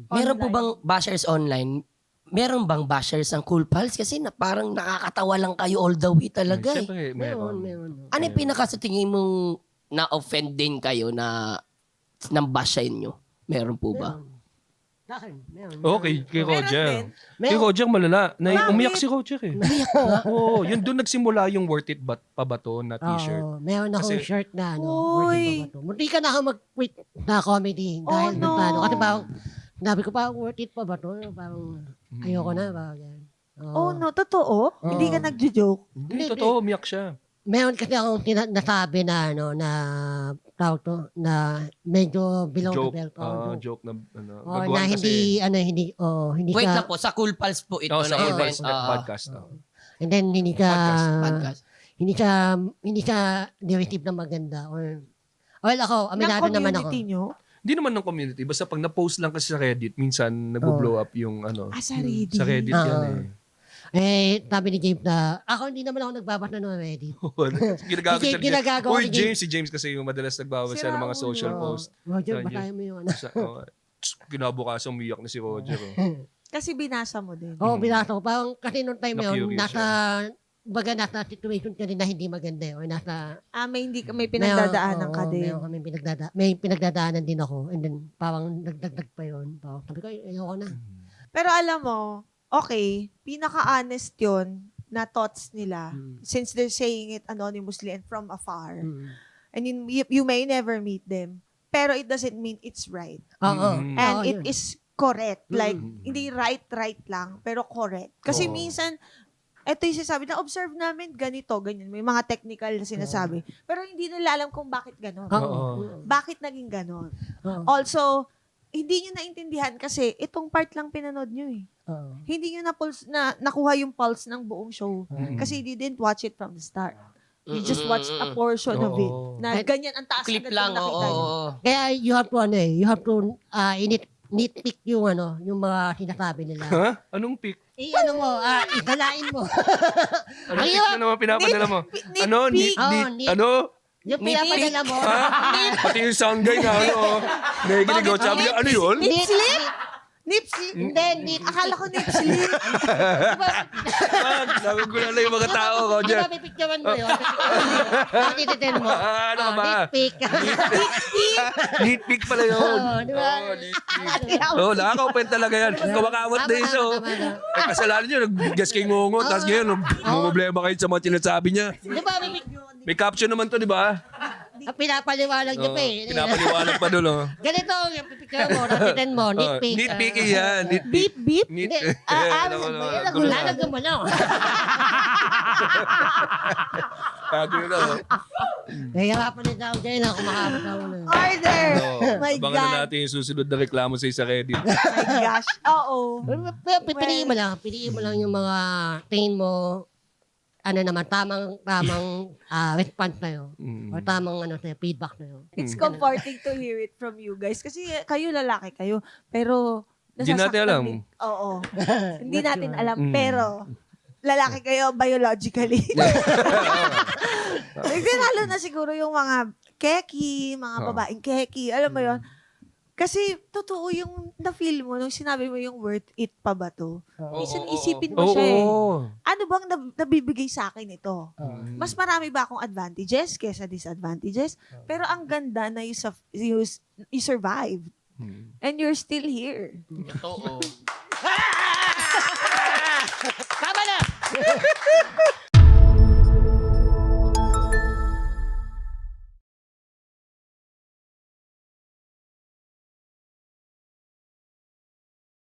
Meron po bang bashers online? Meron bang bashers ang Cool Pals? Kasi parang nakakatawa lang kayo all the way talaga eh. Siyempre, meron. Ano yung pinaka sa tingin mong na-offend din kayo na nang bash sa inyo? Meron po ba? Meron. Okay, kay Roger. din. Kay Roger malala. Bakit? Umiyak si Roger eh. Oo, yun doon nagsimula yung worth it pa ba to na t-shirt. Meron akong Kasi- shirt na Uy. worth it pa ba to. Munti ka na ako mag-quit na comedy dahil no. paano. Kasi parang, sabi ko parang worth it pa ba to? Parang ayoko na. Parang, yan. Oh no, totoo? Hindi ka nagjo-joke? Hindi, totoo, umiyak siya. Meron kasi akong nasabi na na tawag to, na medyo below Joke. the belt. Joke na, Oh, baguhan na kasi. hindi Wait ka, lang po, sa Cool Pals po ito Sa na Cool event. Pals podcast. and then hindi ka, Podcast. hindi ka directive na maganda or, well ako, aminado naman ako. community nyo? Hindi naman ng community. Basta pag na-post lang kasi sa Reddit, minsan nagbo-blow up yung Sa Reddit. Sa Reddit yan eh. Sabi ni James na, ako hindi naman ako nagbabasa ng Reddit. Ginagamit Si- siya. ginagawa Uy, ni James. Si James kasi yung madalas nagbabasa ng mga social post. Roger, Yan, basahin mo yun. Kinabukasan umiyak na si Roger. Oh. Kasi binasa mo din. Oo, binasa ko. Parang kasi noong time yun, Na-curious nasa situation ka rin na hindi maganda or nasa May pinagdadaanan ka din. Meron kami may pinagdadaanan din ako. And then, parang nagdagdag pa yun. Parang sabi ko, ayoko na. Pero alam mo, okay, pinaka-honest yun na thoughts nila since they're saying it anonymously and from afar. And you may never meet them. Pero it doesn't mean it's right. Oo. And Oo, it yun. is correct. Like, hindi right lang, pero correct. Kasi Oo. minsan, ito yung sinasabi na observe namin ganito, ganyan. May mga technical na sinasabi. Pero hindi nila alam kung bakit ganon. Oo. Bakit naging ganon. Oo. Also, hindi nyo naintindihan kasi itong part lang pinanood nyo eh. Oo. Hindi nyo nakuha yung pulse ng buong show. Kasi you didn't watch it from the start. You just watched a portion of it. Oo. Na ganyan ang taas Clip agad lang, yung nakita nyo. oo. Kaya you have to nitpick yung yung mga sinasabi nila. Ha? Anong pick? Isalain mo. Anong Ay, pick na naman pinapadala mo? Ano? Nitpick. Ano? Yung pinapadala mo. Pati yung sound guy na ano. Naginig ako. Sabi niya, ano yun? Nip slip? Nip slip? Hindi, Akala ko nip slip. Nagugulan lang yung mga tao, Di Roger. ba pipicturean mo yun? Tititin mo. Ano ba? Nitpick. Neat pick pala yun. Di ba? Neat pick. Oo, nakaka-open talaga yan. Kumakawat na iso. Eh, kasalanan nyo, nag-guess kay Ngongo, tapos ngayon, problema kayo sa mga sinasabi niya. Di ba May caption naman to, di ba? pinapaliwanag niyo pa eh. Pinapaliwanag pa doon, oh. Ganito, yung pipicturean mo, tititin mo, nitpick. Neat pick yan. Neat pick. Beep, beep. Neat. Hindi. Lalagyan mo lang. Bago yun, oh. Nahihirapan din ako dyan na kumakapit ako na. Order! My Abangan na God. natin yung susunod na reklamo sa Reddit. My gosh. Oo. Pero pipiliin mo lang yung mga tingin mo tamang response sa'yo. O tamang feedback sa'yo. It's comforting to hear it from you guys. Kasi kayo lalaki kayo. Pero Hindi natin nasasaktan alam. din. Oo. Hindi natin alam. Pero lalaki kayo biologically. Kasi lalo na siguro yung mga keki, mga babaeng keki. Alam mo yon. Kasi totoo yung na-feel mo nung sinabi mo yung worth it pa ba to. Minsan isipin mo siya eh. Ano bang nabibigay sa akin ito? Mas marami ba akong advantages kesa disadvantages? Pero ang ganda na you survived. And you're still here. Totoo. Tama na!